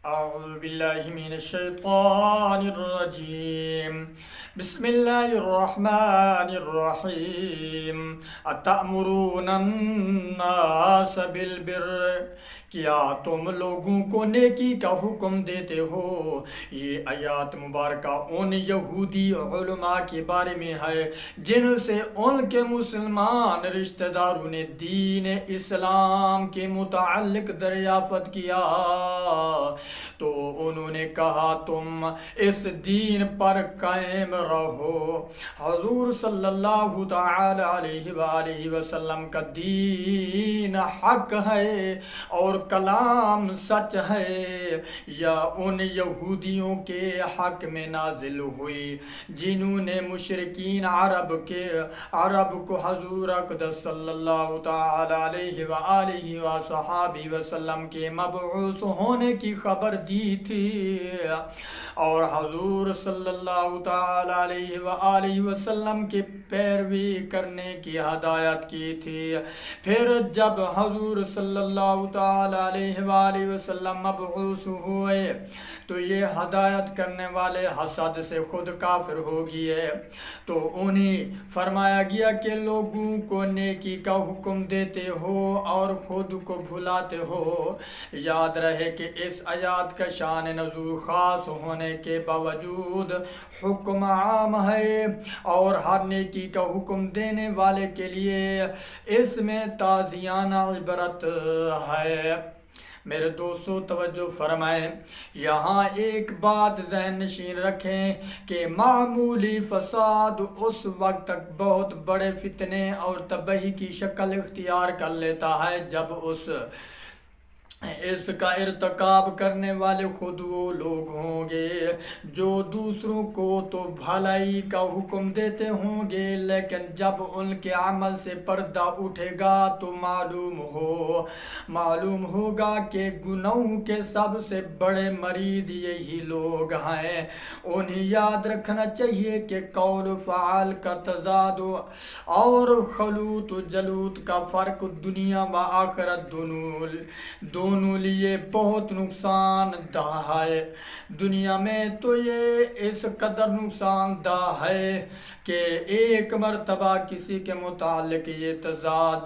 أعوذ بالله من الشيطان الرجيم. بسم الله الرحمن الرحيم. أتأمرون الناس بالبر، کیا تم لوگوں کو نیکی کا حکم دیتے ہو؟ یہ آیات مبارکہ ان یہودی علماء کے بارے میں ہے جن سے ان کے مسلمان رشتہ داروں نے دین اسلام کے متعلق دریافت کیا تو انہوں نے کہا تم اس دین پر قائم رہو۔ حضور صلی اللہ تعالی علیہ وآلہ وسلم کا دین حق ہے اور کلام سچ ہے، یا ان یہودیوں کے حق میں نازل ہوئی جنہوں نے مشرکین عرب کو حضور اقدس صلی اللہ تعالی علیہ وآلہ وصحابہ وسلم کے مبعوث ہونے کی خبر دی تھی اور حضور صلی اللہ تعالی علیہ وآلہ وسلم کی پیروی کرنے کی ہدایت کی تھی۔ پھر جب حضور صلی اللہ تعالی علیہ وآلہ وسلم مبعوث ہوئے تو یہ ہدایت کرنے والے حسد سے خود کافر ہو گئے، تو انہیں فرمایا گیا کہ لوگوں کو نیکی کا حکم دیتے ہو اور خود کو بھلاتے ہو۔ یاد رہے کہ اس آیات کا شان نزول خاص ہونے کے باوجود حکم عام ہے اور ہر نیکی کا حکم دینے والے کے لیے اس میں تعزیانہ عبرت ہے۔ میرے دوستو توجہ فرمائیں، یہاں ایک بات ذہن نشین رکھیں کہ معمولی فساد اس وقت تک بہت بڑے فتنے اور تباہی کی شکل اختیار کر لیتا ہے جب اس کا ارتکاب کرنے والے خود وہ لوگ ہوں گے جو دوسروں کو تو بھلائی کا حکم دیتے ہوں گے، لیکن جب ان کے عمل سے پردہ اٹھے گا تو معلوم ہوگا کہ گناہوں کے سب سے بڑے مریض یہی لوگ ہیں۔ انہیں یاد رکھنا چاہیے کہ قول و فعال کا تضاد اور خلوط و جلوط کا فرق دنیا و آخرت دونوں لیے بہت نقصان دہ ہے۔ دنیا میں تو یہ اس قدر نقصان دہ ہے کہ ایک مرتبہ کسی کے متعلق یہ تضاد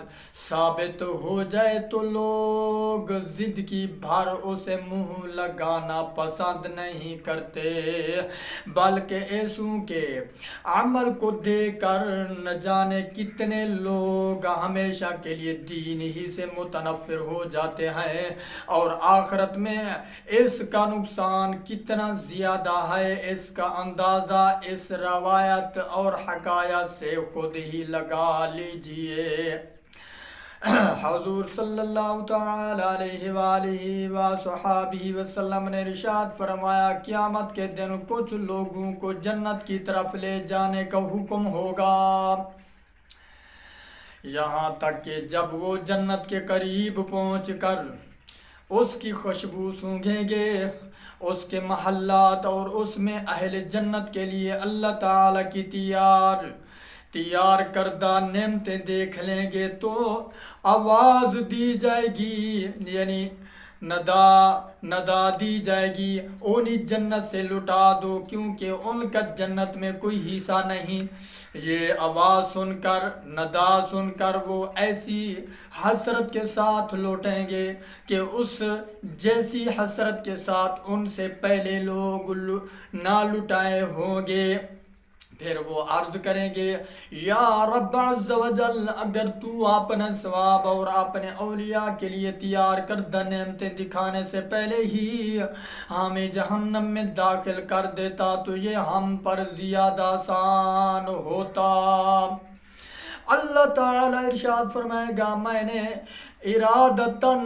ثابت ہو جائے تو لوگ زندگی بھر اسے منہ لگانا پسند نہیں کرتے، بلکہ ایسوں کے عمل کو دیکھ کر نہ جانے کتنے لوگ ہمیشہ کے لیے دین ہی سے متنفر ہو جاتے ہیں، اور آخرت میں اس کا نقصان کتنا زیادہ ہے اس کا اندازہ اس روایت اور حکایت سے خود ہی لگا لیجئے۔ حضور صلی اللہ تعالی علیہ وآلہ وصحابہ وسلم نے ارشاد فرمایا، قیامت کے دن کچھ لوگوں کو جنت کی طرف لے جانے کا حکم ہوگا، یہاں تک کہ جب وہ جنت کے قریب پہنچ کر اس کی خوشبو سونگھیں گے، اس کے محلات اور اس میں اہل جنت کے لیے اللہ تعالیٰ کی تیار کردہ نعمتیں دیکھ لیں گے تو آواز دی جائے گی، یعنی ندا دی جائے گی، انہیں جنت سے لٹا دو کیونکہ ان کا جنت میں کوئی حصہ نہیں۔ یہ آواز سن کر، ندا سن کر وہ ایسی حسرت کے ساتھ لوٹیں گے کہ اس جیسی حسرت کے ساتھ ان سے پہلے لوگ نہ لٹائے ہوں گے۔ پھر وہ عرض کریں گے، یا رب عز و جل، اگر تو اپنا ثواب اور اپنے اولیاء کے لیے تیار کردہ نعمتیں دکھانے سے پہلے ہی ہمیں جہنم میں داخل کر دیتا تو یہ ہم پر زیادہ آسان ہوتا۔ اللہ تعالیٰ ارشاد فرمائے گا، میں نے ارادتاً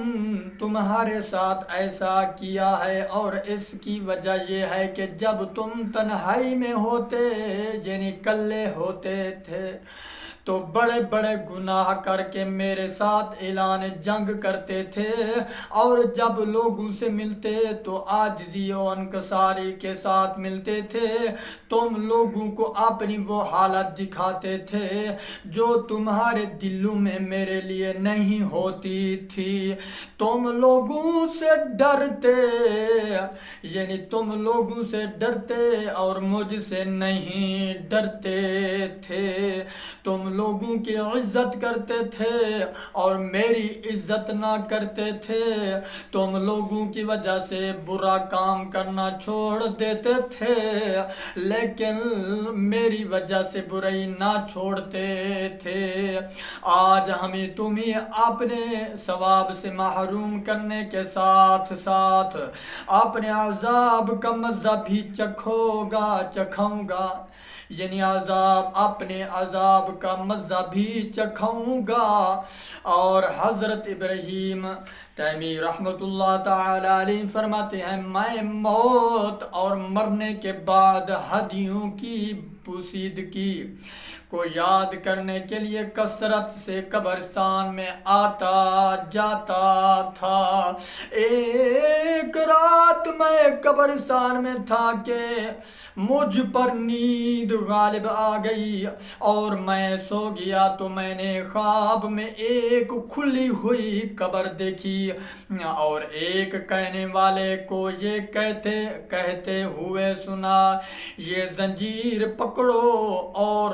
تمہارے ساتھ ایسا کیا ہے، اور اس کی وجہ یہ ہے کہ جب تم تنہائی میں ہوتے، یعنی کلے ہوتے تھے، تو بڑے بڑے گناہ کر کے میرے ساتھ اعلان جنگ کرتے تھے، اور جب لوگوں سے ملتے تو عاجزی و انکساری کے ساتھ ملتے تھے۔ تم لوگوں کو اپنی وہ حالت دکھاتے تھے جو تمہارے دلوں میں میرے لیے نہیں ہوتی تھی۔ تم لوگوں سے ڈرتے یعنی تم لوگوں سے ڈرتے اور مجھ سے نہیں ڈرتے تھے، تم لوگوں کی عزت کرتے تھے اور میری عزت نہ کرتے تھے، تم لوگوں کی وجہ سے برا کام کرنا چھوڑ دیتے تھے لیکن میری وجہ سے برائی نہ چھوڑتے تھے۔ آج ہمیں تمہیں اپنے ثواب سے محروم کرنے کے ساتھ ساتھ اپنے عذاب کا مزہ بھی چکھاؤں گا، یعنی اپنے عذاب کا مزہ بھی چکھاؤں گا۔ اور حضرت ابراہیم تیمی رحمۃ اللہ تعالی علیہ فرماتے ہیں، میں موت اور مرنے کے بعد ہڈیوں کی پوسیدگی کو یاد کرنے کے لیے کثرت سے قبرستان میں آتا جاتا تھا۔ ایک رات میں قبرستان میں تھا کہ مجھ پر نیند غالب آ گئی اور میں سو گیا تو میں نے خواب میں ایک کھلی ہوئی قبر دیکھی اور ایک کہنے والے کو یہ کہتے ہوئے سنا، یہ زنجیر پکڑو اور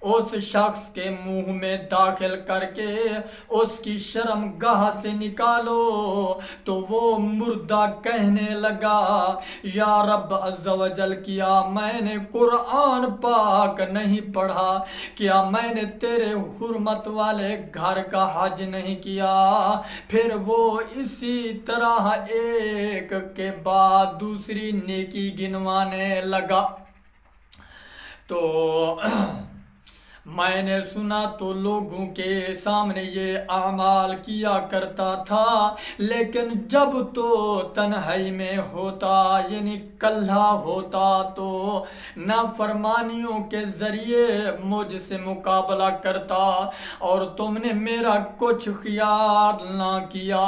اس شخص کے منہ میں داخل کر کے اس کی شرم گاہ سے نکالو۔ تو وہ مردہ کہنے لگا، یا رب عز و جل، کیا میں نے قرآن پاک نہیں پڑھا؟ کیا میں نے تیرے حرمت والے گھر کا حج نہیں کیا؟ پھر وہ اسی طرح ایک کے بعد دوسری نیکی گنوانے لگا۔ تو میں نے سنا تو لوگوں کے سامنے یہ اعمال کیا کرتا تھا، لیکن جب تو تنہائی میں ہوتا یعنی کلھا ہوتا تو نافرمانیوں کے ذریعے مجھ سے مقابلہ کرتا اور تم نے میرا کچھ خیال نہ کیا۔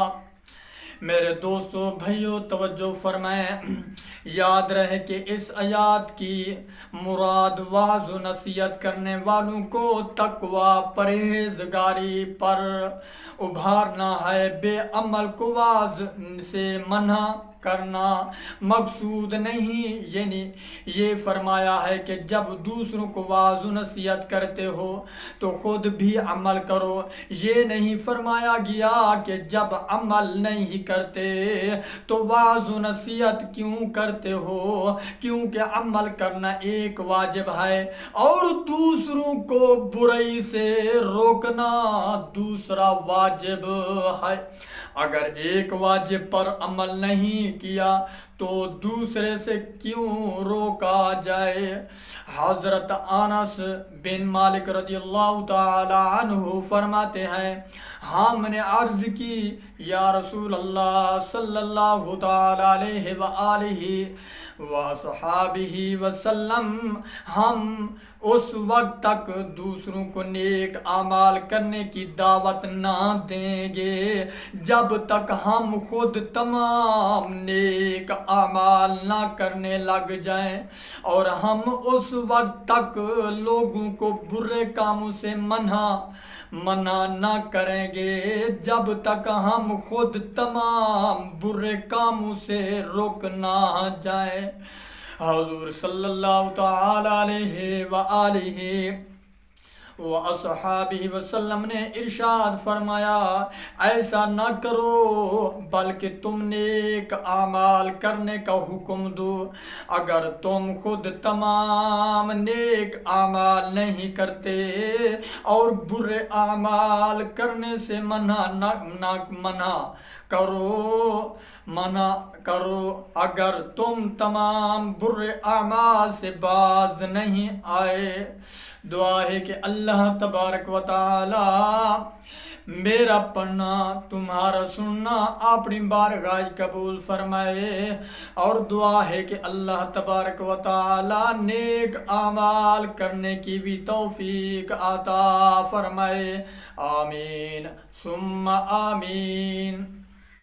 میرے دوستو بھائیو توجہ فرمائیں، یاد رہے کہ اس آیات کی مراد واعظ و نصیحت کرنے والوں کو تقوی پرہیزگاری پر ابھارنا ہے، بے عمل کو واعظ سے منع کرنا مقصود نہیں۔ یعنی یہ فرمایا ہے کہ جب دوسروں کو واعظ و نصیحت کرتے ہو تو خود بھی عمل کرو، یہ نہیں فرمایا گیا کہ جب عمل نہیں کرتے تو واعظ و نصیحت کیوں کرتے ہو، کیونکہ عمل کرنا ایک واجب ہے اور دوسروں کو برائی سے روکنا دوسرا واجب ہے۔ اگر ایک واجب پر عمل نہیں کیا تو دوسرے سے کیوں روکا جائے؟ حضرت انس بن مالک رضی اللہ تعالی عنہ فرماتے ہیں، ہم نے عرض کی، یا رسول اللہ صلی اللہ تعالی علیہ وآلہ وصحابہ وسلم، ہم اس وقت تک دوسروں کو نیک اعمال کرنے کی دعوت نہ دیں گے جب تک ہم خود تمام نیک اعمال نہ کرنے لگ جائیں، اور ہم اس وقت تک لوگوں کو برے کاموں سے منع نہ کریں گے جب تک ہم خود تمام برے کاموں سے رک نہ جائیں۔ حضور صلی اللہ تعالی علیہ وآلہ وَأَصْحَابِهِ وسلم نے ارشاد فرمایا، ایسا نہ کرو بلکہ تم نیک اعمال کرنے کا حکم دو۔ اگر تم خود تمام نیک اعمال نہیں کرتے اور برے اعمال کرنے سے منع کرو، اگر تم تمام برے اعمال سے باز نہیں آئے، دعا ہے کہ اللہ تبارک و تعالی میرا پڑھنا تمہارا سننا اپنی بارگاہ قبول فرمائے، اور دعا ہے کہ اللہ تبارک و تعالی نیک اعمال کرنے کی بھی توفیق عطا فرمائے۔ آمین ثم آمین۔